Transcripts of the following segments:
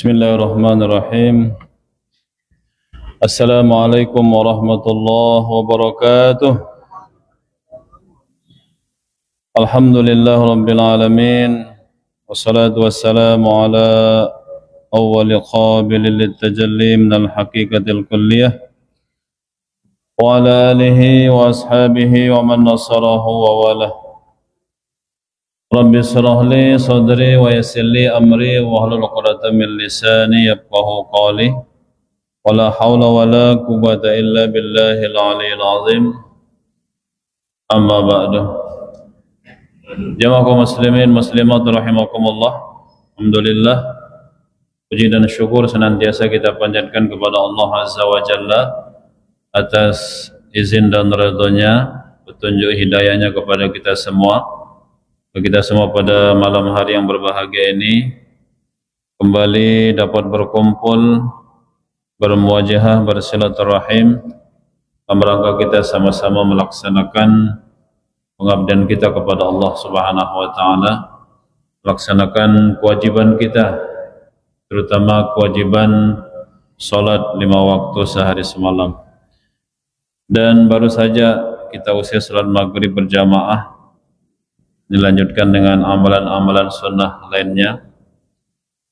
Bismillahirrahmanirrahim. Assalamualaikum warahmatullahi wabarakatuh. Alhamdulillah rabbil alamin. Wassalatu wassalamu ala awwali qabilil litajalli minal haqiqatil kulliyah wa ala alihi wa ashabihi wa man nasarahu wa walah. Rabbi shrah li sadri wa yassir li amri wa hlul 'uqdatam min lisani yafqahu qawli. Wala haula wala quwwata illa billahil aliyyil azim. Amma ba'du. Jamaah kaum muslimin muslimat rahimakumullah. Alhamdulillah, puji dan syukur senantiasa kita panjatkan kepada Allah Azza wa Jalla atas izin dan ridhonya, petunjuk hidayahnya kepada kita semua. Kita semua pada malam hari yang berbahagia ini kembali dapat berkumpul, bermuajahah, bersilaturahim dalam rangka kita sama-sama melaksanakan pengabdian kita kepada Allah Subhanahu wa taala, melaksanakan kewajiban kita, terutama kewajiban salat 5 waktu sehari semalam. Dan baru saja kita usai salat maghrib berjamaah, dilanjutkan dengan amalan-amalan sunnah lainnya.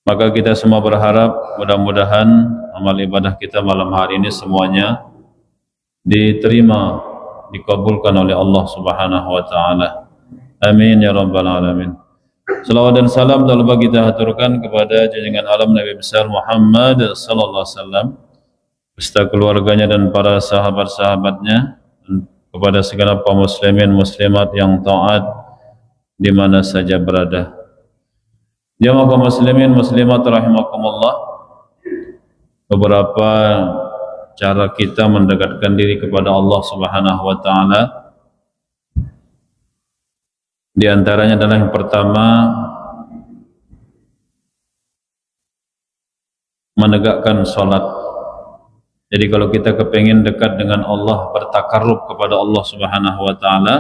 Maka kita semua berharap mudah-mudahan amal ibadah kita malam hari ini semuanya diterima, dikabulkan oleh Allah Subhanahu wa taala. Amin ya rabbal alamin. Salawat dan salam tak lupa kita haturkan kepada junjungan alam Nabi besar Muhammad sallallahu alaihi wasallam beserta keluarganya dan para sahabat-sahabatnya, dan kepada segala kaum muslimin muslimat yang taat di mana saja berada. Jamaah kaum muslimin muslimat rahimakumullah, beberapa cara kita mendekatkan diri kepada Allah Subhanahu wa taala. Di antaranya adalah yang pertama, menegakkan salat. Jadi kalau kita kepingin dekat dengan Allah, bertakarrub kepada Allah Subhanahu wa taala,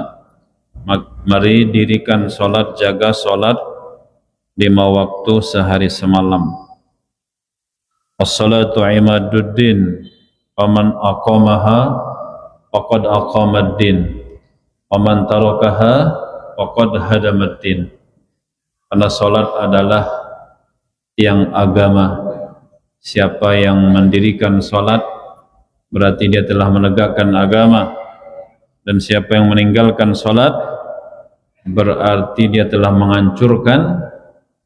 mari dirikan solat, jaga solat 5 waktu sehari semalam. As-salatu imaduddin, faman aqamaha faqad aqamaddin, faman tarakaha faqad hadamaddin. Karena solat adalah tiang agama. Siapa yang mendirikan solat berarti dia telah menegakkan agama. Dan siapa yang meninggalkan solat berarti dia telah menghancurkan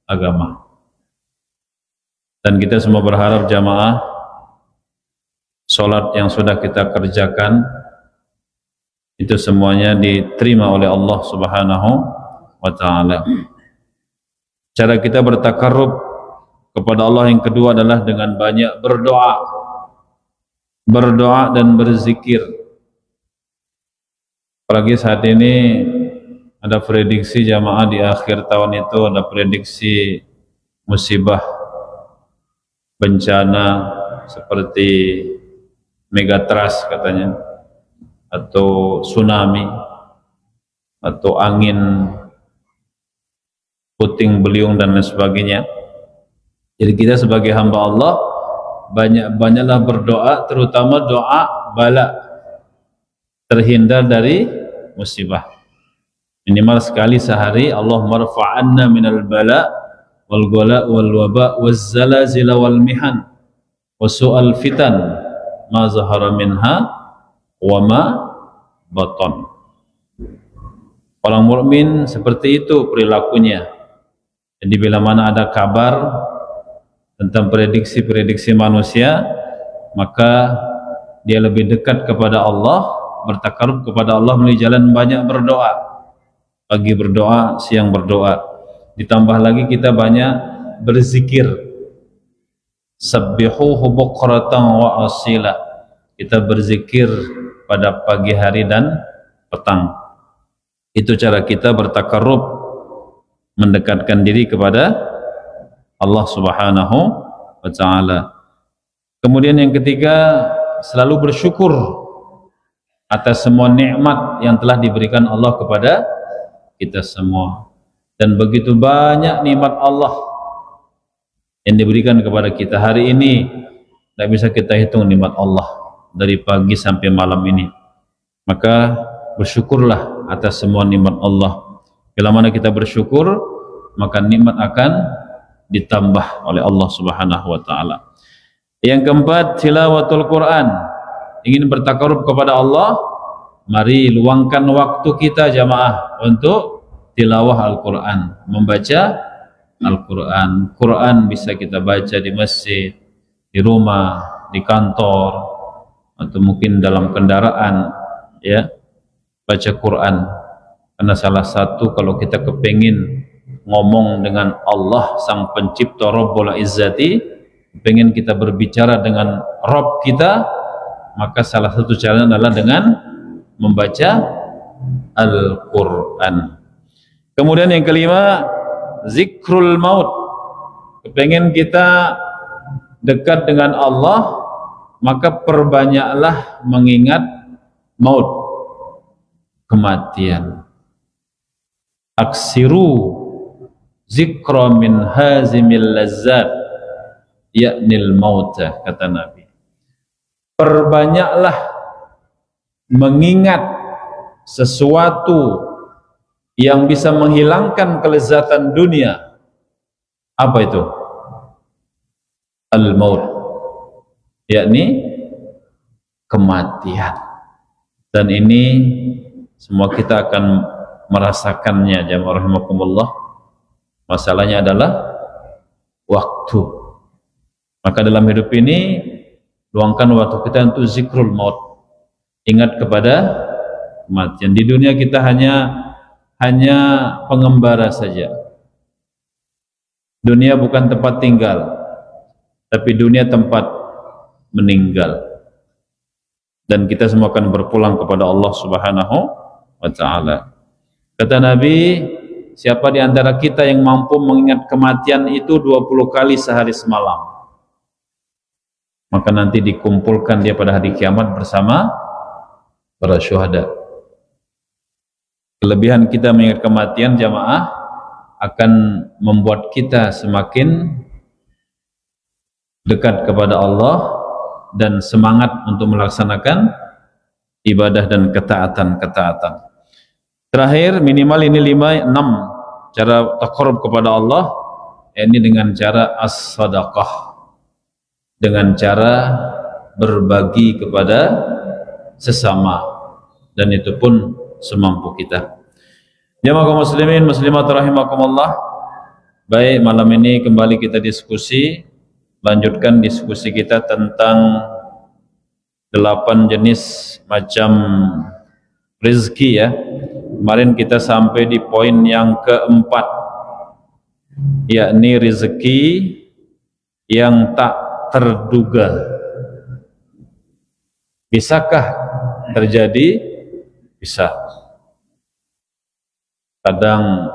agama. Dan kita semua berharap jamaah, solat yang sudah kita kerjakan itu semuanya diterima oleh Allah Subhanahu wa taala. Cara kita bertakarrub kepada Allah yang kedua adalah dengan banyak berdoa. Berdoa dan berzikir. Apalagi saat ini ada prediksi jamaah di akhir tahun itu, ada prediksi musibah bencana seperti megatrust katanya, atau tsunami, atau angin puting beliung dan lain sebagainya. Jadi kita sebagai hamba Allah banyak-banyaklah berdoa, terutama doa bala, terhindar dari musibah. Minimal sekali sehari, Allahumma rfa'anna minal bala wal ghala wal waba waz zalazila wal mihan wa su'al fitan ma zahara minha wa ma batan. Orang mukmin seperti itu perilakunya. Jadi bila mana ada kabar tentang prediksi-prediksi manusia, maka dia lebih dekat kepada Allah, bertakarrub kepada Allah melalui jalan banyak berdoa. Pagi berdoa, siang berdoa. Ditambah lagi kita banyak berzikir. Sabbihuhu bukratan wa asila. Kita berzikir pada pagi hari dan petang. Itu cara kita bertakarrub, mendekatkan diri kepada Allah Subhanahu wa taala. Kemudian yang ketiga, selalu bersyukur atas semua nikmat yang telah diberikan Allah kepada kita semua. Dan begitu banyak nikmat Allah yang diberikan kepada kita hari ini. Tidak bisa kita hitung nikmat Allah dari pagi sampai malam ini. Maka bersyukurlah atas semua nikmat Allah. Bila mana kita bersyukur, maka nikmat akan ditambah oleh Allah Subhanahu wa taala. Yang keempat, tilawatul Quran. Ingin bertakarub kepada Allah, mari luangkan waktu kita jamaah untuk tilawah Al-Quran, membaca Al-Quran. Quran bisa kita baca di masjid, di rumah, di kantor, atau mungkin dalam kendaraan, ya, baca Quran. Karena salah satu kalau kita kepingin ngomong dengan Allah sang pencipta Rabbul Izzati, pengen kita berbicara dengan Rabb kita, maka salah satu cara adalah dengan membaca Al-Quran. Kemudian yang kelima, zikrul maut. Kepengen kita dekat dengan Allah, maka perbanyaklah mengingat maut, kematian. Aksiru zikra min hazimil lazzat ya'nil mauta, kata Nabi. Perbanyaklah mengingat sesuatu yang bisa menghilangkan kelezatan dunia. Apa itu? Al-maut, yakni kematian. Dan ini semua kita akan merasakannya jamaah rahimakumullah. Masalahnya adalah waktu. Maka dalam hidup ini luangkan waktu kita untuk zikrul maut, ingat kepada kematian. Di dunia kita hanya pengembara saja. Dunia bukan tempat tinggal, tapi dunia tempat meninggal. Dan kita semua akan berpulang kepada Allah Subhanahu wa taala. Kata Nabi, siapa di antara kita yang mampu mengingat kematian itu 20 kali sehari semalam, maka nanti dikumpulkan dia pada hari kiamat bersama para syuhada. Kelebihan kita mengingat kematian jamaah akan membuat kita semakin dekat kepada Allah dan semangat untuk melaksanakan ibadah dan ketaatan-ketaatan. Terakhir, minimal ini 5, 6 cara taqarrub kepada Allah, ini dengan cara as-sadaqah, dengan cara berbagi kepada sesama, dan itu pun semampu kita. Jamaah kaum muslimin muslimat rahimakumullah. Baik, malam ini kembali kita diskusi, lanjutkan diskusi kita tentang 8 jenis macam rezeki ya. Kemarin kita sampai di poin yang keempat, yakni rezeki yang tak terduga. Bisakah terjadi? Bisa. Kadang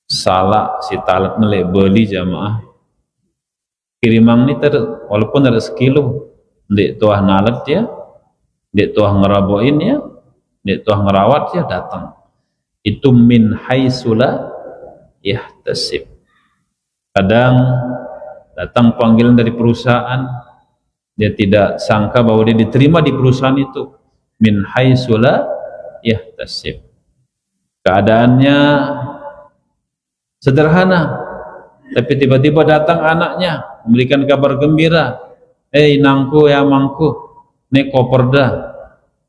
salah si talat melek beli jamaah kirimang ni walaupun ada sekilo dek tuah nalat ya, dek tuah ngeraboin ya, dek tuah ngerawat ya, datang. Itu min haitsula yahtasib. Kadang datang panggilan dari perusahaan, dia tidak sangka bahwa dia diterima di perusahaan itu. Min haitsula yahtasib. Keadaannya sederhana, tapi tiba-tiba datang anaknya memberikan kabar gembira. Nangku ya mangku, nek koperda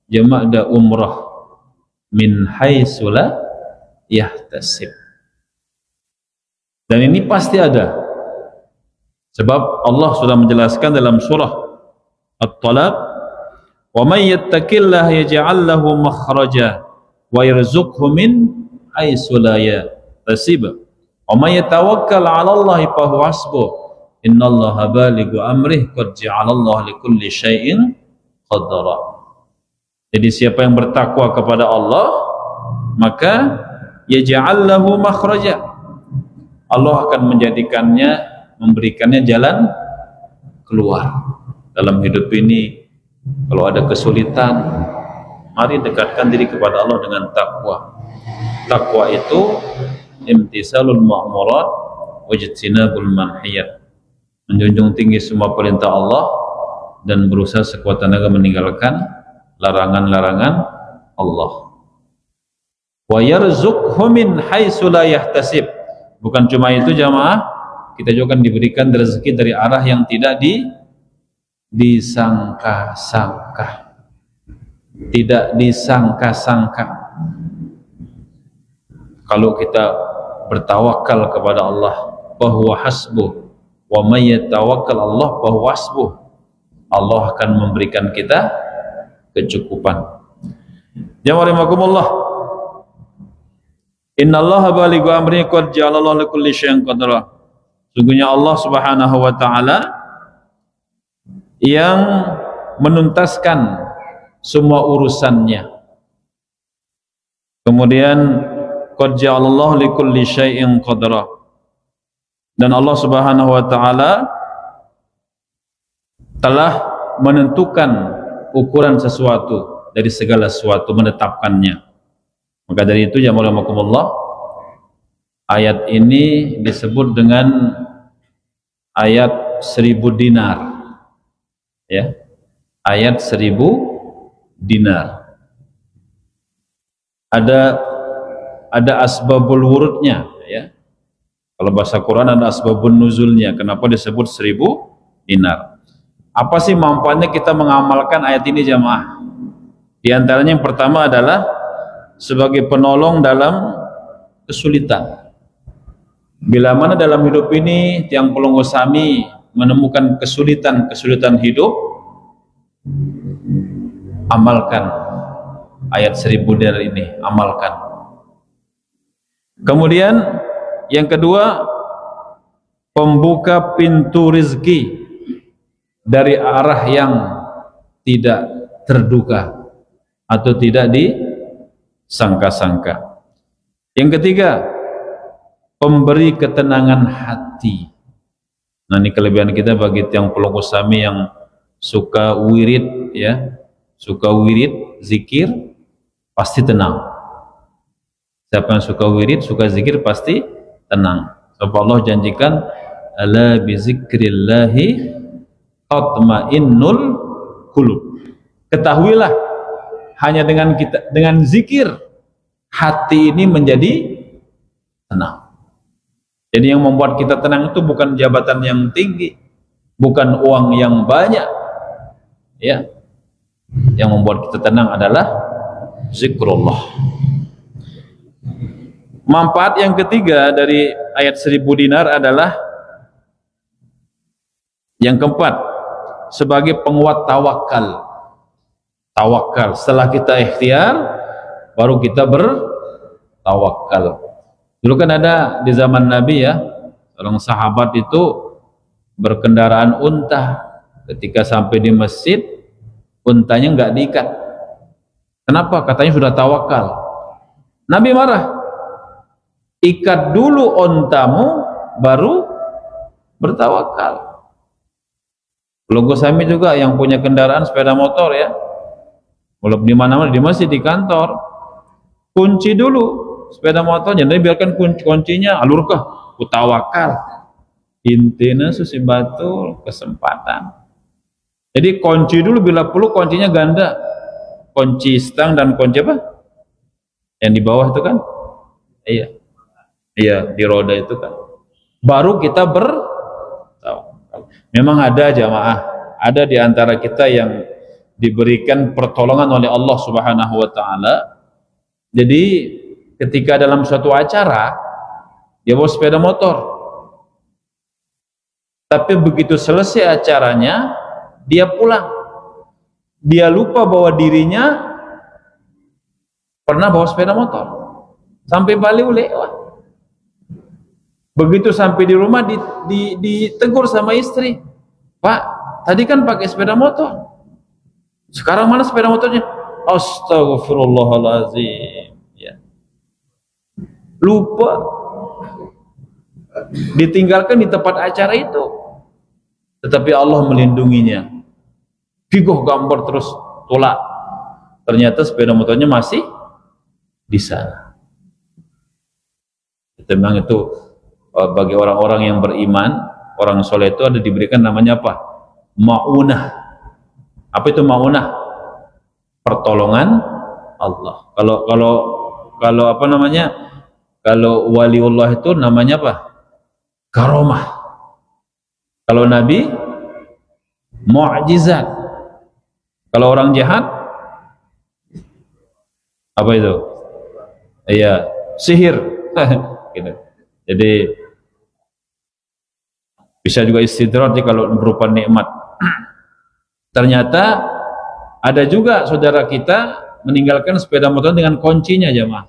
jemaah da umrah min haitsula yahtasib. Dan ini pasti ada, sebab Allah sudah menjelaskan dalam surah At-Talaq, wa may yattaqillaha yaj'al lahu makhraja wa yarzuqhu min haitsu la yahtasib. Wa may yatawakkal 'ala Allahi fa huwa hasbuh. Innallaha balighu amrih qad ja'alallahu likulli syai'in qadara. Jadi siapa yang bertakwa kepada Allah, maka yaj'al lahu makhraja. Allah akan menjadikannya, memberikannya jalan keluar dalam hidup ini. Kalau ada kesulitan, mari dekatkan diri kepada Allah dengan takwa. Takwa itu imtisalul ma'murat wajtinabul manhiyat, menjunjung tinggi semua perintah Allah dan berusaha sekuat tenaga meninggalkan larangan-larangan Allah. Wa yarzuqhu min haitsu la yahtasib. Bukan cuma itu jamaah, kita juga akan diberikan rezeki dari arah yang tidak disangka-sangka. Tidak disangka-sangka. Kalau kita bertawakal kepada Allah, bahwa hasbuh, wa may yatawakkal Allah bahwa hasbuh, Allah akan memberikan kita kecukupan. Jamaah rahimakumullah, innallaha balighu amri qad ja'alallahu likulli syai'in qadara. Sungguhnya Allah Subhanahu wa taala yang menuntaskan semua urusannya. Kemudian qad ja'alallahu likulli syai'in qadara. Dan Allah Subhanahu wa taala telah menentukan ukuran sesuatu dari segala sesuatu, menetapkannya. Maka dari itu jamaah rahimakumullah, ayat ini disebut dengan ayat 1000 dinar. Ya. Ayat 1000 dinar. Ada asbabul wurudnya, ya. Kalau bahasa Quran ada asbabun nuzulnya. Kenapa disebut 1000 dinar? Apa sih manfaatnya kita mengamalkan ayat ini jamaah? Di antaranya yang pertama adalah sebagai penolong dalam kesulitan. Bila mana dalam hidup ini tiang pelunggu sami menemukan kesulitan hidup, amalkan ayat 1000 dinar ini, amalkan. Kemudian yang kedua, pembuka pintu rezeki dari arah yang tidak terduga atau tidak disangka-sangka. Yang ketiga, pemberi ketenangan hati. Nah, ini kelebihan kita bagi tiang pelunggu sami yang suka wirid, ya, suka wirid, zikir, pasti tenang. Siapa yang suka wirid, suka zikir, pasti tenang. Sebab Allah janjikan, ala bizikrillahi tatmainnul qulub. Ketahuilah, hanya dengan zikir hati ini menjadi tenang. Jadi yang membuat kita tenang itu bukan jabatan yang tinggi, bukan uang yang banyak, ya. Yang membuat kita tenang adalah zikrullah. Manfaat yang ketiga dari ayat 1000 dinar adalah yang keempat, sebagai penguat tawakal. Tawakal, setelah kita ikhtiar baru kita bertawakal. Dulu kan ada di zaman Nabi, ya, seorang sahabat itu berkendaraan unta. Ketika sampai di masjid, untanya nggak diikat. Kenapa? Katanya sudah tawakal. Nabi marah. Ikat dulu untamu baru bertawakal. Pelunggu sami juga yang punya kendaraan sepeda motor, ya, walaupun di mana-mana, di masjid, di kantor, kunci dulu sepeda motornya, dan biarkan kuncinya alurkah, utawakal. Intinya susi batu kesempatan. Jadi kunci dulu, bila perlu kuncinya ganda, kunci stang dan kunci apa? Yang di bawah itu kan? Iya, di roda itu kan. Baru kita bertawakal. Memang ada jamaah, ada di antara kita yang diberikan pertolongan oleh Allah Subhanahu wa taala. Jadi ketika dalam suatu acara dia bawa sepeda motor, tapi begitu selesai acaranya dia pulang, dia lupa bahwa dirinya pernah bawa sepeda motor sampai balik lewat. Begitu sampai di rumah ditegur sama istri, "Pak, tadi kan pakai sepeda motor, sekarang mana sepeda motornya?" Astagfirullahaladzim, ya. Lupa, ditinggalkan di tempat acara itu, tetapi Allah melindunginya. Gigoh gambar terus tolak, ternyata sepeda motornya masih di sana. Memang itu bagi orang-orang yang beriman, orang soleh itu ada diberikan namanya apa? Ma'unah. Apa itu ma'unah? Pertolongan Allah. Kalau apa namanya? Kalau waliullah itu namanya apa? Karomah. Kalau nabi, mu'jizat. Kalau orang jahat, apa itu? Iya, sihir. Gitu. Jadi bisa juga istidraj kalau berupa nikmat. Ternyata ada juga saudara kita meninggalkan sepeda motor dengan kuncinya, jemaah.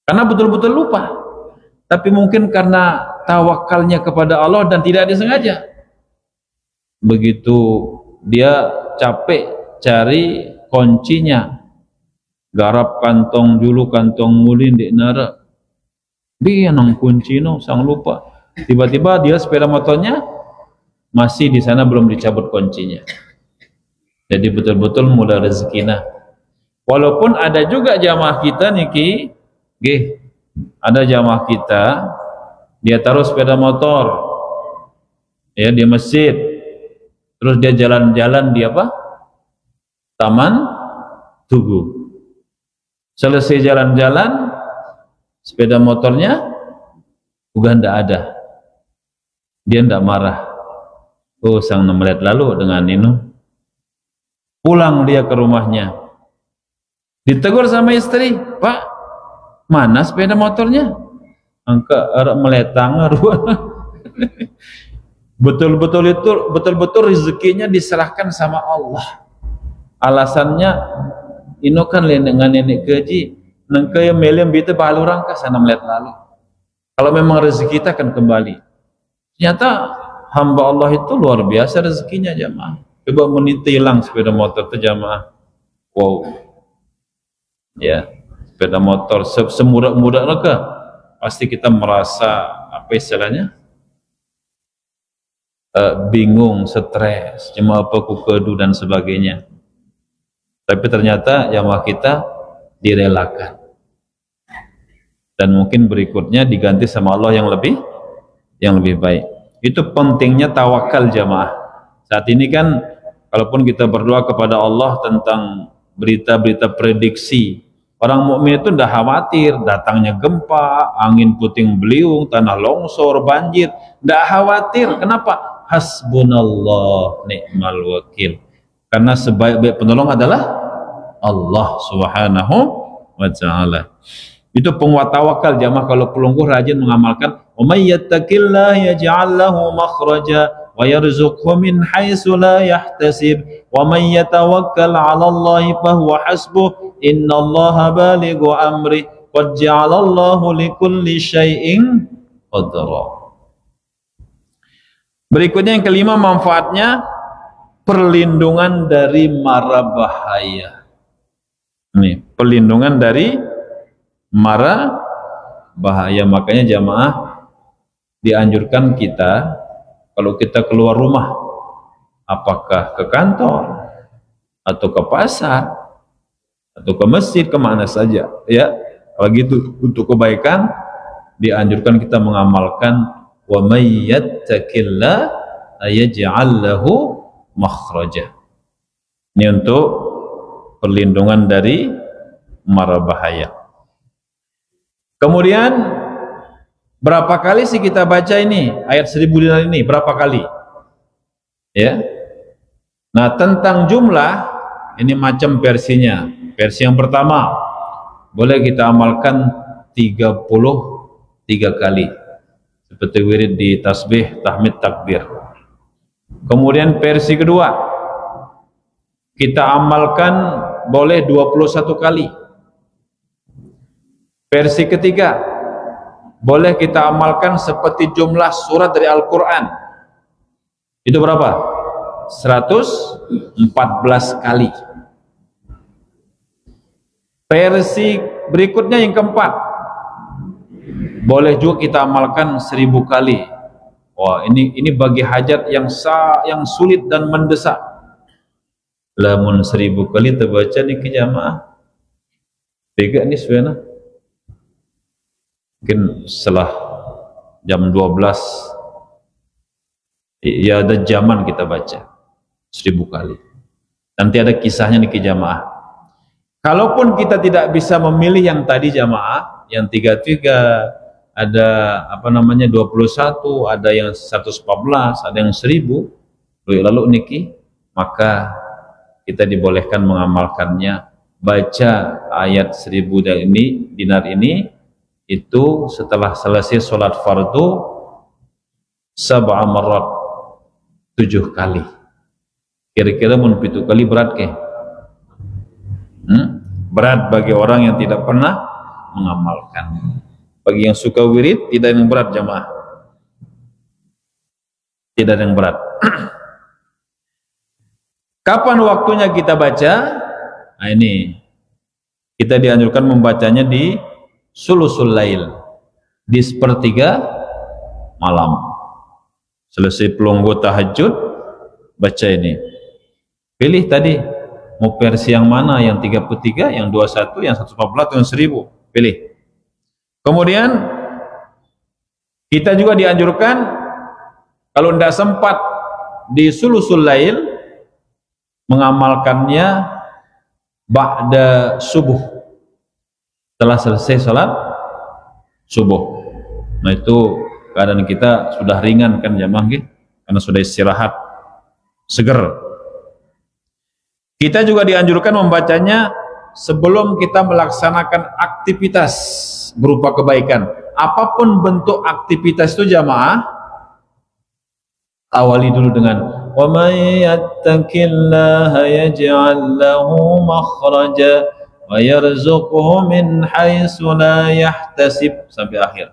Karena betul-betul lupa. Tapi mungkin karena tawakalnya kepada Allah dan tidak disengaja. Begitu dia capek cari kuncinya, garap kantong dulu, kantong mulin di nara. Dia nang kunci no, sang lupa. Tiba-tiba dia sepeda motornya masih di sana, belum dicabut kuncinya. Jadi betul-betul mula rezekina. Walaupun ada juga jamaah kita niki, ada jamaah kita dia taruh sepeda motor ya di masjid, terus dia jalan-jalan di apa? Taman Tugu. Selesai jalan-jalan, sepeda motornya udah ndak ada. Dia ndak marah. Oh, sang 6 menit lalu dengan ini. Pulang dia ke rumahnya. Ditegur sama istri, "Pak, mana sepeda motornya?" Angka meletang betul-betul rezekinya diserahkan sama Allah. Alasannya ino kan dengan nenek keji nengke yang melem bita balurang ka sana melihat lalu. Kalau memang rezeki kita akan kembali. Ternyata hamba Allah itu luar biasa rezekinya, jamaah. Coba meniti hilang sepeda motor itu, jamaah. Wow. Ya, sepeda motor semudah-mudah ke pasti kita merasa apa istilahnya? Bingung, stres, cuma apa kukedu dan sebagainya. Tapi ternyata jamaah kita direlakan. Dan mungkin berikutnya diganti sama Allah yang lebih baik. Itu pentingnya tawakal, jamaah. Saat ini kan kalaupun kita berdoa kepada Allah tentang berita-berita prediksi, orang mukmin itu tidak khawatir datangnya gempa, angin puting beliung, tanah longsor, banjir, tidak khawatir. Kenapa? Hasbunallah ni'mal wakil. Karena sebaik-baik penolong adalah Allah Subhanahu wa ta'ala. Itu penguat tawakal, jamaah. Kalau pelungguh rajin mengamalkan, "Wa may yattaqillah yaj'al lahu makhraja wa yarzuqhu min haitsu la yahtasib wa may yatawakkal 'ala Allah fa huwa hasbuh innallaha balighu amri qad ja'alallahu likulli syai'in qadra." Berikutnya yang kelima, manfaatnya perlindungan dari mara bahaya. Ini perlindungan dari mara bahaya. Makanya jamaah dianjurkan kita kalau kita keluar rumah, apakah ke kantor atau ke pasar atau ke masjid, kemana saja ya, kalau gitu untuk kebaikan dianjurkan kita mengamalkan wa may yattaqillah yaj'al lahu makhraja. Ini untuk perlindungan dari mara bahaya. Kemudian berapa kali sih kita baca ini ayat 1000 dinar ini? Berapa kali? Ya. Nah, tentang jumlah ini macam versinya. Versi yang pertama boleh kita amalkan 33 kali. Seperti wirid di tasbih, tahmid, takbir. Kemudian versi kedua kita amalkan boleh 21 kali. Versi ketiga boleh kita amalkan seperti jumlah surat dari Al-Quran. Itu berapa? 114 kali. Versi berikutnya yang keempat boleh juga kita amalkan 1000 kali. Wah, ini bagi hajat yang sulit dan mendesak. Lamun 1000 kali terbaca nih ke jamaah. Tiga nih sebenarnya. Mungkin setelah jam 12, ya ada zaman kita baca 1000 kali. Nanti ada kisahnya nih jamaah. Kalaupun kita tidak bisa memilih yang tadi jamaah, yang 33, ada 21, ada yang 114, ada yang 1000, lalu niki, maka kita dibolehkan mengamalkannya. Baca ayat 1000 dinar ini itu setelah selesai sholat fardu 7 marat, 7 kali. Kira-kira mun 7 kali berat ke? Berat bagi orang yang tidak pernah mengamalkan. Bagi yang suka wirid tidak yang berat jamaah, tidak yang berat. Kapan waktunya kita baca? Nah ini kita dianjurkan membacanya di sulusul lail, di sepertiga malam. Selesai pelunggu tahajud, baca ini. Pilih tadi mau versi yang mana, yang 33, yang 21, yang 114, yang 1000. Pilih. Kemudian kita juga dianjurkan kalau tidak sempat di sulusul lail, mengamalkannya ba'da subuh, setelah selesai salat subuh. Nah itu keadaan kita sudah ringan kan jamaah, karena sudah istirahat seger. Kita juga dianjurkan membacanya sebelum kita melaksanakan aktivitas berupa kebaikan. Apapun bentuk aktivitas itu jamaah, awali dulu dengan wa may yattaqillaha yaj'al lahu makhraja wa yarzuqhu min haitsu la yahtasib, sampai akhir.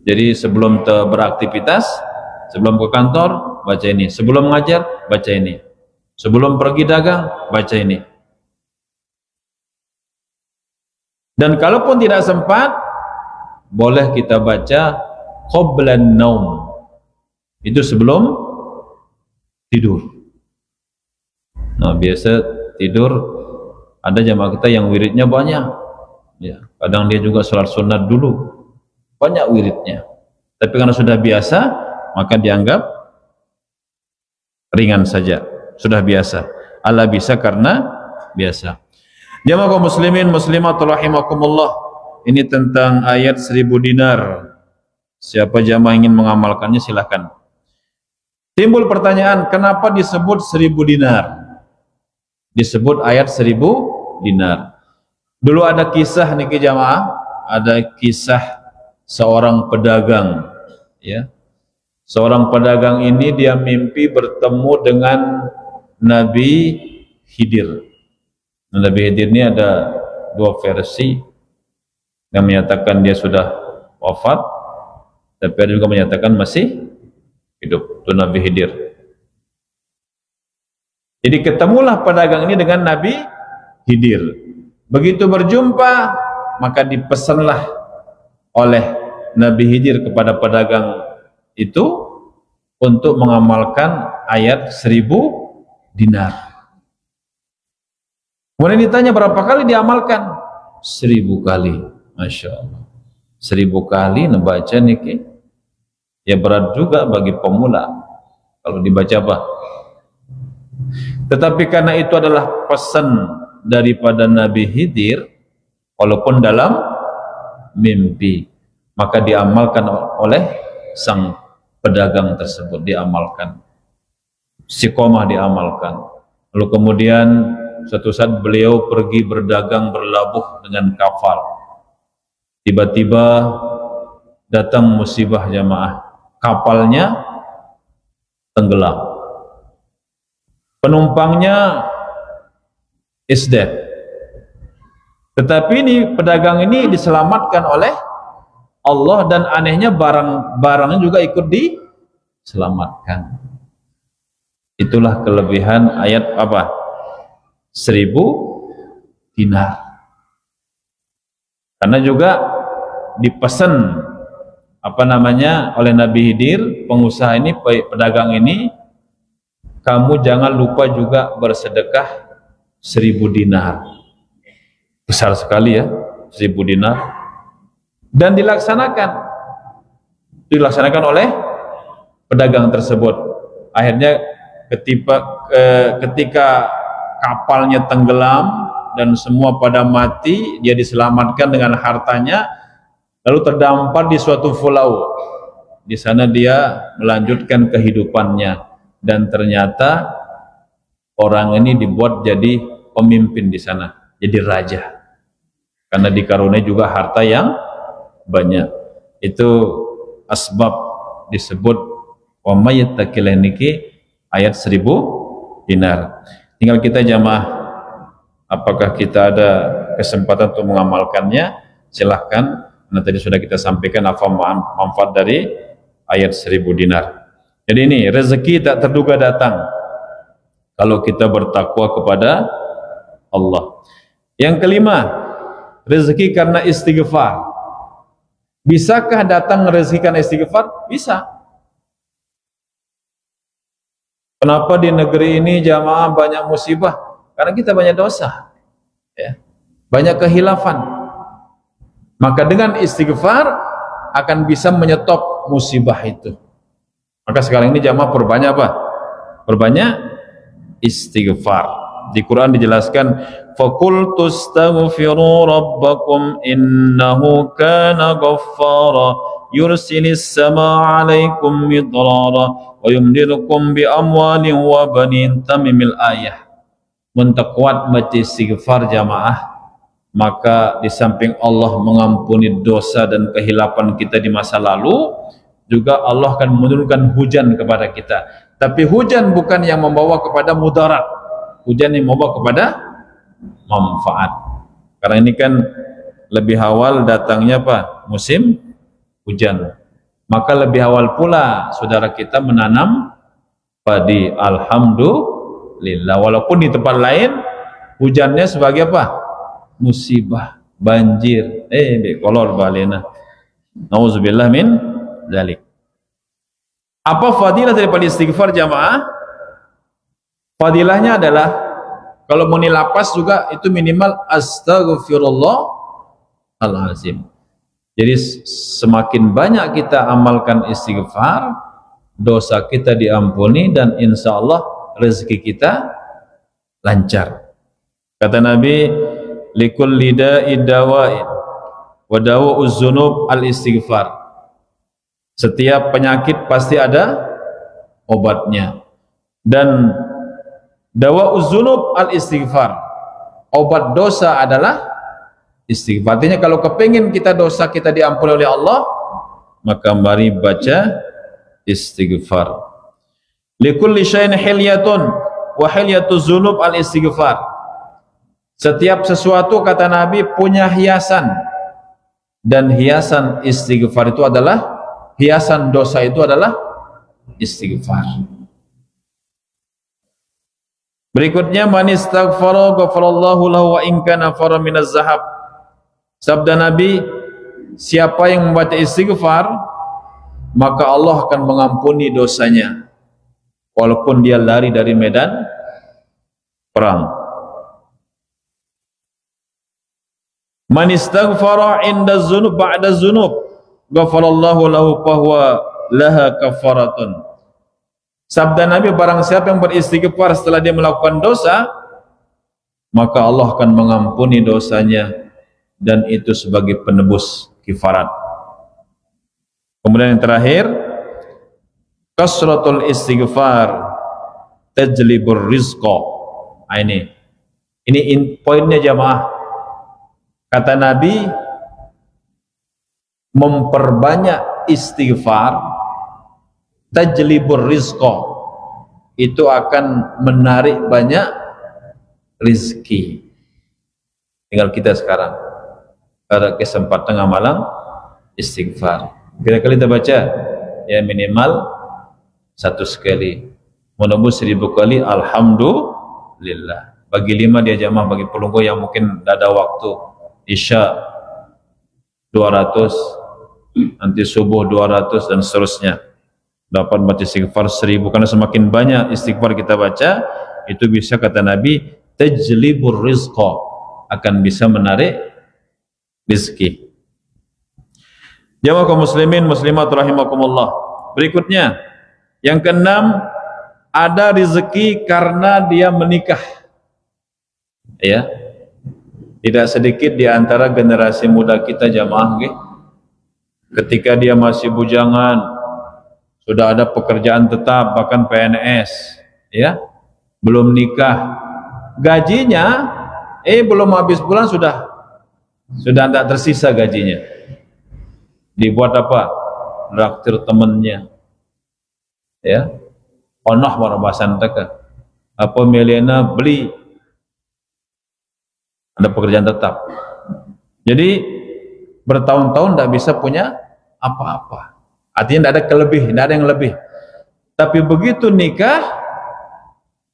Jadi sebelum beraktivitas, sebelum ke kantor baca ini, sebelum mengajar baca ini, sebelum pergi dagang baca ini. Dan kalaupun tidak sempat, boleh kita baca qablan naum, itu sebelum tidur. Nah biasa tidur ada jamaah kita yang wiridnya banyak ya, kadang dia juga sholat sunat dulu, banyak wiridnya, tapi karena sudah biasa maka dianggap ringan saja, sudah biasa. Allah bisa karena biasa. Jamaah kaum muslimin muslimat rahimakumullah, ini tentang ayat 1000 dinar. Siapa jamaah ingin mengamalkannya silahkan. Timbul pertanyaan, kenapa disebut 1000 dinar? Disebut ayat 1000 dinar. Dulu ada kisah nih jamaah, ada kisah seorang pedagang ya. Seorang pedagang ini dia mimpi bertemu dengan Nabi Khidir. Nabi Khidir ini ada dua versi, yang menyatakan dia sudah wafat, tapi ada juga menyatakan masih hidup. Itu Nabi Khidir. Jadi ketemulah pedagang ini dengan Nabi Khidir. Begitu berjumpa, maka dipesanlah oleh Nabi Khidir kepada pedagang itu untuk mengamalkan ayat 1000 dinar. Kemudian ditanya berapa kali diamalkan? 1000 kali. Masya Allah. 1000 kali membaca niki, ya berat juga bagi pemula kalau dibaca apa. Tetapi karena itu adalah pesan daripada Nabi Khidir, walaupun dalam mimpi, maka diamalkan oleh sang pedagang tersebut, diamalkan. Istiqomah diamalkan. Lalu kemudian suatu saat beliau pergi berdagang, berlabuh dengan kapal. Tiba-tiba datang musibah jamaah, kapalnya tenggelam, penumpangnya is dead. Tetapi ini pedagang ini diselamatkan oleh Allah, dan anehnya barang-barangnya juga ikut diselamatkan. Itulah kelebihan ayat apa? 1000 dinar. Karena juga dipesan oleh Nabi Khidir, pengusaha ini, pedagang ini, kamu jangan lupa juga bersedekah 1000 dinar. Besar sekali ya, 1000 dinar. Dan dilaksanakan. dilaksanakan oleh pedagang tersebut. Akhirnya ketika kapalnya tenggelam dan semua pada mati, dia diselamatkan dengan hartanya, lalu terdampar di suatu pulau. Di sana dia melanjutkan kehidupannya, dan ternyata orang ini dibuat jadi pemimpin di sana, jadi raja, karena dikaruniai juga harta yang banyak. Itu asbab disebut wa may yattaqillah niki ayat 1000 dinar. Tinggal kita jamaah, apakah kita ada kesempatan untuk mengamalkannya? Silahkan. Nah, tadi sudah kita sampaikan apa manfaat dari ayat 1000 dinar. Jadi ini rezeki tak terduga datang kalau kita bertakwa kepada Allah. Yang kelima, rezeki karena istighfar. Bisakah datang rezeki karena istighfar? Bisa. Kenapa di negeri ini jamaah banyak musibah? Karena kita banyak dosa, ya, banyak kehilafan. Maka dengan istighfar akan bisa menyetop musibah itu. Maka sekarang ini jamaah perbanyak apa? Perbanyak istighfar. Di Quran dijelaskan, فَقُلْتُ اسْتَغْفِرُوا رَبَّكُمْ إِنَّهُ كَانَ غَفَّارًا يُرْسِلِ السَّمَاءَ عَلَيْكُمْ مِدْرَارًا وَيُمْدِدْكُمْ بِأَمْوَالٍ وَبَنِينَ tamimil ayah. Menterkuat baca istighfar jamaah, maka di samping Allah mengampuni dosa dan kehilapan kita di masa lalu, juga Allah akan menurunkan hujan kepada kita. Tapi hujan bukan yang membawa kepada mudarat, hujan yang membawa kepada manfaat. Karena ini kan lebih awal datangnya apa? Musim hujan. Maka lebih awal pula saudara kita menanam padi. Alhamdulillah. Walaupun di tempat lain hujannya sebagai apa? Musibah, banjir, kolor balena. Nauzubillah min dzalik. Apa fadilah daripada istighfar jamaah? Fadilahnya adalah kalau mau nilapas juga itu minimal astaghfirullahalazim. Jadi semakin banyak kita amalkan istighfar, dosa kita diampuni dan insya Allah rezeki kita lancar. Kata Nabi, likulli da'i dawa'in wa dawa'uz dzunub al-istighfar. Setiap penyakit pasti ada obatnya, dan dawa'uz dzunub al-istighfar, obat dosa adalah istighfar. Artinya kalau kepingin kita dosa kita diampuni oleh Allah, maka mari baca istighfar. Likulli syai'in hilyatun wa hilyatuz dzunub al-istighfar. Setiap sesuatu kata Nabi punya hiasan, dan hiasan istighfar itu adalah, hiasan dosa itu adalah istighfar. Berikutnya, man istaghfara ghafarallahu lahu wa in kana fara minaz zahab. Sabda Nabi, siapa yang membaca istighfar maka Allah akan mengampuni dosanya walaupun dia lari dari medan perang. Man istaghfara inda dzunub ba'da dzunub ghafarallahu lahu fahuwa laha kafaratun. Sabda Nabi, barang siapa yang beristighfar setelah dia melakukan dosa, maka Allah akan mengampuni dosanya dan itu sebagai penebus kifarat. Kemudian yang terakhir, kasratul istighfar tajlibur rizqa. Ini poinnya jamaah. Kata Nabi, memperbanyak istighfar tajlibur rizqa, itu akan menarik banyak rizki. Tinggal kita sekarang ada kesempatan amalan istighfar. Kira-kira kita baca ya minimal 1 kali, menembus 1000 kali alhamdulillah. Bagi 5 dia jamaah, bagi pelunggu yang mungkin tidak ada waktu, isya 200, nanti subuh 200 dan seterusnya. Dapat baca istighfar 1000, karena semakin banyak istighfar kita baca, itu bisa kata Nabi tajlibur rizqa, akan bisa menarik rezeki. Jamaah kaum muslimin muslimat rahimakumullah. Berikutnya, yang keenam, ada rezeki karena dia menikah. Ya. Tidak sedikit di antara generasi muda kita jamaah, ketika dia masih bujangan, sudah ada pekerjaan tetap, bahkan PNS, ya, belum nikah, gajinya belum habis bulan sudah tidak tersisa gajinya. Dibuat apa? Traktir temennya, ya, onoh warabasan teka, apa milena beli, ada pekerjaan tetap. Jadi bertahun-tahun tidak bisa punya apa-apa. Artinya tidak ada kelebih, tidak ada yang lebih. Tapi begitu nikah,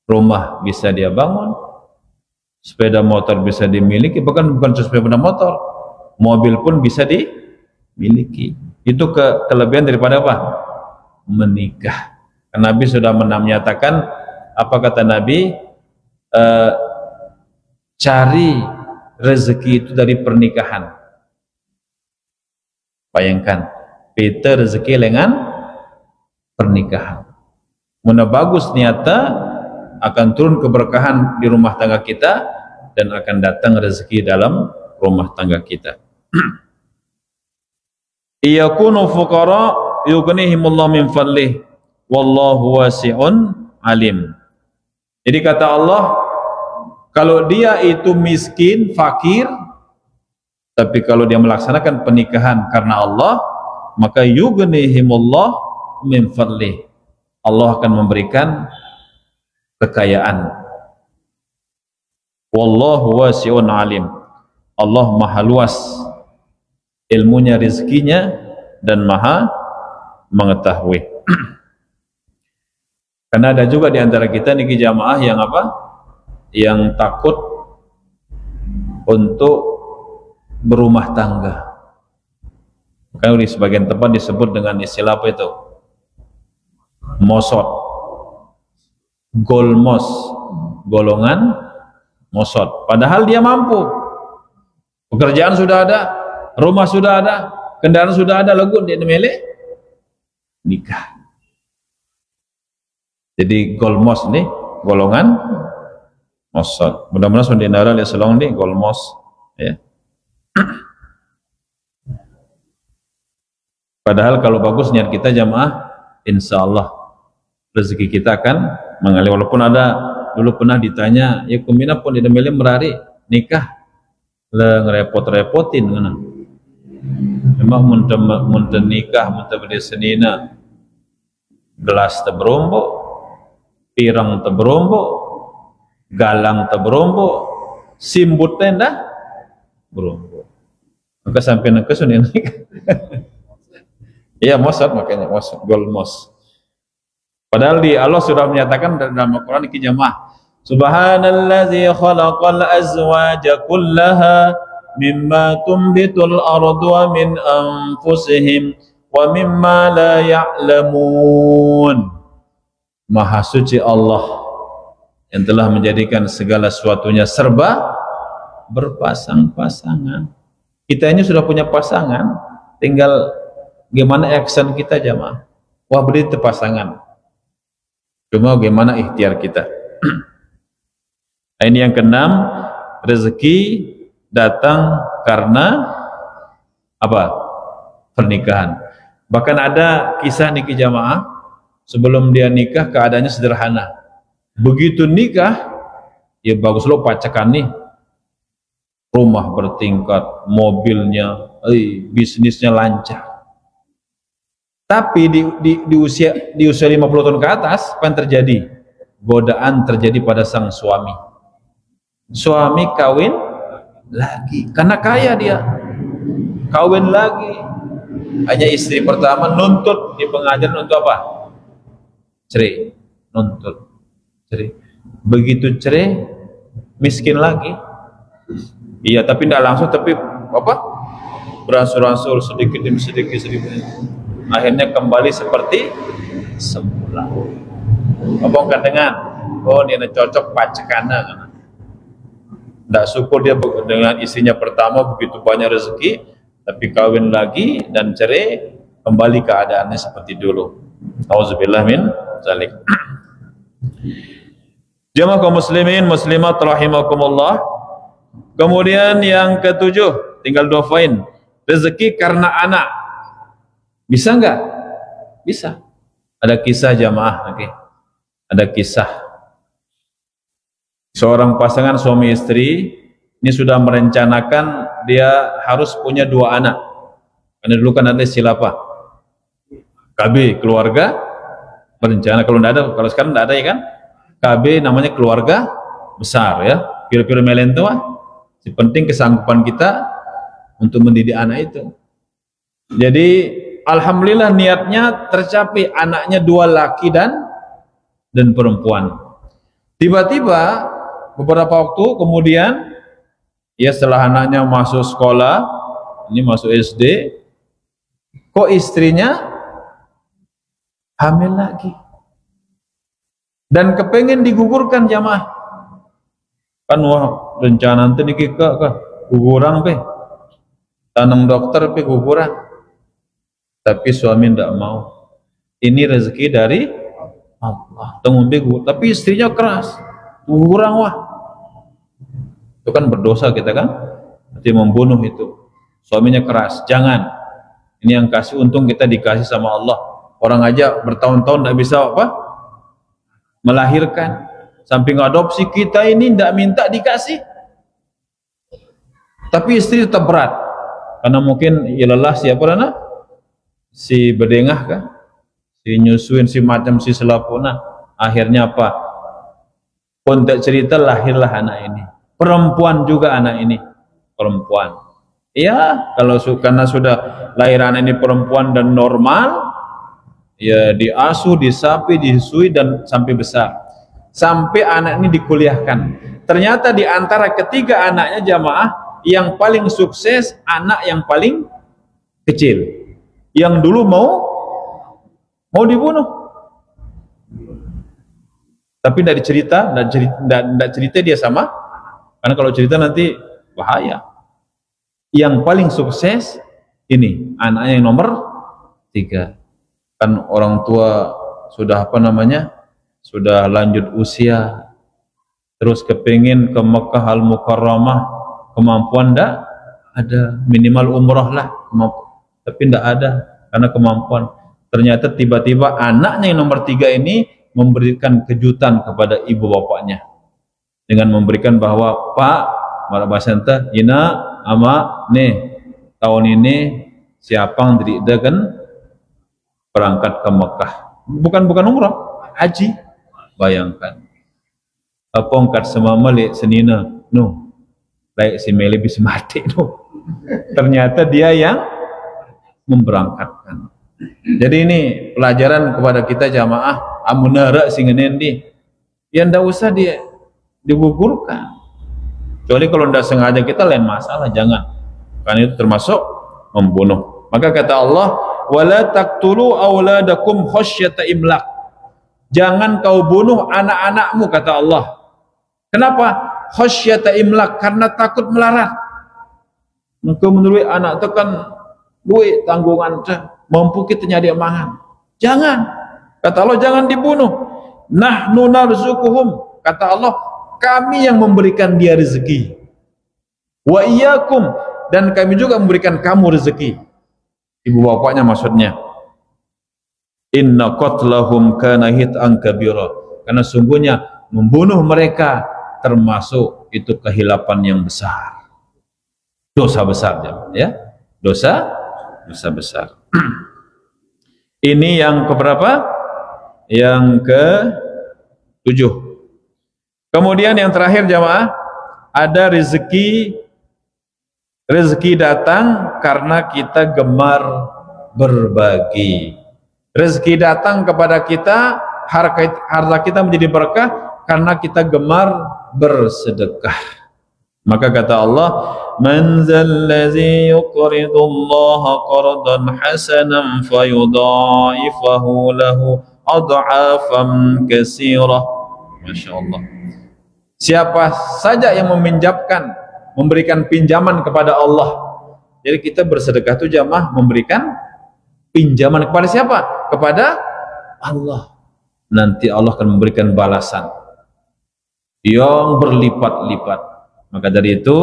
rumah bisa dia bangun, sepeda motor bisa dimiliki, bahkan bukan sepeda motor, mobil pun bisa dimiliki. Itu kelebihan daripada apa? Menikah. Karena Nabi sudah menyatakan, apa kata Nabi? Cari rezeki itu dari pernikahan. Bayangkan, peta rezeki dengan pernikahan. Mana bagus niata, akan turun keberkahan di rumah tangga kita, dan akan datang rezeki dalam rumah tangga kita. Iyakunu fuqara yughnihimullah min fadlih wallahu wasi'un alim. Jadi kata Allah, kalau dia itu miskin, fakir, tapi kalau dia melaksanakan pernikahan karena Allah, maka yughnihimullah min fadlih, Allah akan memberikan kekayaan. Wallahu wasi'un alim, Allah maha luas ilmunya, rezekinya, dan maha mengetahui. Karena ada juga di antara kita niki jamaah yang apa? Yang takut untuk berumah tangga. Karena di sebagian tempat disebut dengan istilah apa itu? Mosot, golmos, golongan mosot. Padahal dia mampu, pekerjaan sudah ada, rumah sudah ada, kendaraan sudah ada, lagu dia memilih nikah. Jadi golmos nih, golongan mosot. Mudah-mudahan saudara lihat selong nih golmos, ya. Padahal kalau bagus niat kita jamaah, insya Allah rezeki kita akan mengalir. Walaupun ada dulu pernah ditanya, ya kumina pun tidak milih merari nikah, le ngerepot-repotin mana? Memang muntah nikah, muntah berdesenina, gelas teberombo, pirang teberombo, galang teberombo, simbut tenda berombo. Maka sampai nak kesunin nikah. Iya, mosot, makanya mosot, golmos. Padahal di Allah sudah menyatakan dalam Al-Quran ini jamaah, Subhanallazi khalaqal azwaja kullaha mimma tumbitul ardu wa min anfusihim wa mimma la ya'lamun. Maha suci Allah yang telah menjadikan segala sesuatunya serba berpasang-pasangan. Kita ini sudah punya pasangan, tinggal gimana action kita jamaah. Wah, beri pasangan. Cuma bagaimana ikhtiar kita. Nah, ini yang keenam, rezeki datang karena apa? Pernikahan. Bahkan ada kisah niki jamaah, sebelum dia nikah keadaannya sederhana. Begitu nikah, ya bagus lo pacakan nih, rumah bertingkat, mobilnya, bisnisnya lancar. Tapi di usia 50 tahun ke atas, apa yang terjadi? Godaan terjadi pada sang suami. Suami kawin lagi, karena kaya dia, kawin lagi. Hanya istri pertama nuntut di pengajian untuk apa? Cerai, nuntut cerai. Begitu cerai, miskin lagi. Iya, tapi tidak langsung, tapi apa? Beransur-ansur sedikit demi sedikit. Akhirnya kembali seperti semula. Ngomong kan dengan, oh ini cocok pacekana. Tidak syukur dia dengan istrinya pertama begitu banyak rezeki, Tapi kawin lagi dan cerai, kembali keadaannya seperti dulu. Auzubillah min zalik. Jamaah kaum muslimin muslimat rahimakumullah. Kemudian yang ketujuh, tinggal 2 poin. Rezeki karena anak. Bisa enggak? Bisa. Ada kisah jamaah, oke. Ada kisah. Seorang pasangan suami istri ini sudah merencanakan dia harus punya 2 anak. Karena dulu kan ada istilah apa? KB, keluarga berencana. Kalau tidak ada, kalau sekarang tidak ada ya kan? KB namanya keluarga besar ya. Pir-pir melen itu si penting kesanggupan kita untuk mendidik anak itu. Jadi alhamdulillah niatnya tercapai, anaknya 2 laki dan perempuan. Tiba-tiba beberapa waktu kemudian ya setelah anaknya masuk sekolah, ini masuk SD, kok istrinya hamil lagi dan kepengen digugurkan jamaah. Kan wah rencana nanti nikah kah guguran pe tanang dokter pe guguran, tapi suami tidak mau. Ini rezeki dari Allah, tapi istrinya keras guguran wah, itu kan berdosa kita kan, berarti membunuh itu. Suaminya keras, jangan. Ini yang kasih, untung kita dikasih sama Allah. Orang aja bertahun-tahun tidak bisa apa melahirkan, samping adopsi kita ini tidak minta dikasih, tapi istri tetap berat karena mungkin ya lelah siapa nana si bedengah kan, si nyusuin si macam si selapuna. Akhirnya apa, pun tak cerita lahirlah anak ini, perempuan juga anak ini, perempuan. Ya kalau karena sudah lahir anak ini perempuan dan normal, ya diasuh, disapi, disusui dan sampai besar, sampai anak ini dikuliahkan. Ternyata di antara ketiga anaknya jamaah, yang paling sukses anak yang paling kecil, yang dulu mau dibunuh. Tapi tidak cerita dia sama, karena kalau cerita nanti bahaya. Yang paling sukses ini anaknya yang nomor 3. Kan orang tua sudah apa namanya, sudah lanjut usia, terus kepingin ke Mekah Al-Mukarramah, kemampuan ndak ada, minimal umrah lah tapi ndak ada karena kemampuan. Ternyata tiba-tiba anaknya yang nomor 3 ini memberikan kejutan kepada ibu bapaknya dengan memberikan bahwa Pak bahasa ente ina ama nih tahun ini siapang dirida kan berangkat ke Mekah, bukan umrah, haji. Bayangkan apa angkat semama lek senina no baik si Meli bisa mati no. Ternyata dia yang memberangkatkan. Jadi ini pelajaran kepada kita jamaah, amunara singenen di yang ndak usah digugurkan. Kecuali kalau tidak sengaja kita lain masalah, jangan. Karena itu termasuk membunuh. Maka kata Allah, wala taqtulu auladakum khasyata imlaq. Jangan kau bunuh anak-anakmu, kata Allah. Kenapa? Khasyata imlaq, karena takut melarat. Engkau menurut anak itu kan duit tanggungan mampu kita nyari mangan. Jangan. Kata Allah, jangan dibunuh. Nahnu narzuquhum. Kata Allah, kami yang memberikan dia rezeki. Wa iyyakum, dan kami juga memberikan kamu rezeki. Ibu bapaknya maksudnya. Inna qatlahum kana hit'an kabira. Karena sungguhnya membunuh mereka termasuk itu kehilapan yang besar. Dosa besar ya. Dosa besar. Ini yang keberapa? Yang ke-7. Kemudian yang terakhir jamaah, ada rezeki datang karena kita gemar berbagi. Rezeki datang kepada kita, harta kita menjadi berkah karena kita gemar bersedekah. Maka kata Allah, man zallazi yuqridullaha qardan hasanan fayudha'ifahu lahu ad'afan katsirah. Masya Allah. Siapa saja yang memberikan pinjaman kepada Allah, Jadi kita bersedekah itu jamaah memberikan pinjaman kepada siapa? Kepada Allah. Nanti Allah akan memberikan balasan yang berlipat-lipat. Maka dari itu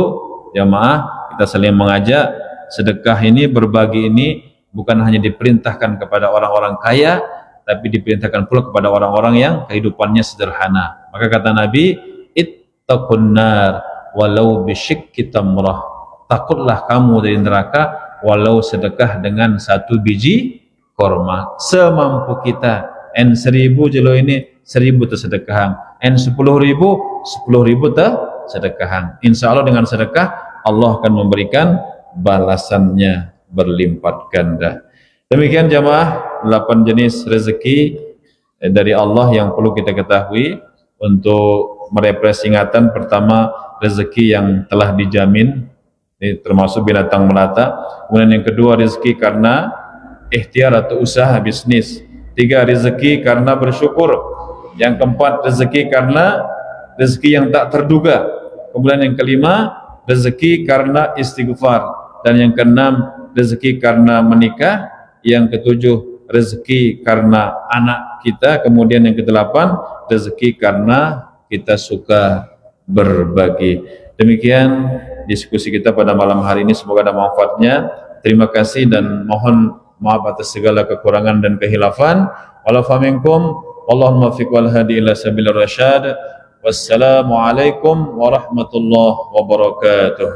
jamaah kita saling mengajak, sedekah ini, berbagi ini bukan hanya diperintahkan kepada orang-orang kaya, tapi diperintahkan pula kepada orang-orang yang kehidupannya sederhana. Maka kata Nabi, ittaqun nar walau bisyikki tamrah. Takutlah kamu dari neraka walau sedekah dengan satu biji korma. Semampu kita. En 1000 jelo ini 1000 tersedekahan. En 10.000 tersedekahan. Insya Allah dengan sedekah Allah akan memberikan balasannya berlipat ganda. Demikian jamaah 8 jenis rezeki dari Allah yang perlu kita ketahui untuk merefresh ingatan. Pertama, rezeki yang telah dijamin, ini termasuk binatang melata. Kemudian yang kedua, rezeki karena ikhtiar atau usaha bisnis. 3, rezeki karena bersyukur. Yang keempat, rezeki karena rezeki yang tak terduga. Kemudian yang kelima, rezeki karena istighfar. Dan yang keenam, rezeki karena menikah. Yang ketujuh, rezeki karena anak kita. Kemudian yang kedelapan, rezeki karena kita suka berbagi. Demikian diskusi kita pada malam hari ini, semoga ada manfaatnya. Terima kasih dan mohon maaf atas segala kekurangan dan kehilafan. Walafa minkum, Allahumma fiq wal hadi ila sabilir rasyad. Wassalamualaikum warahmatullahi wabarakatuh.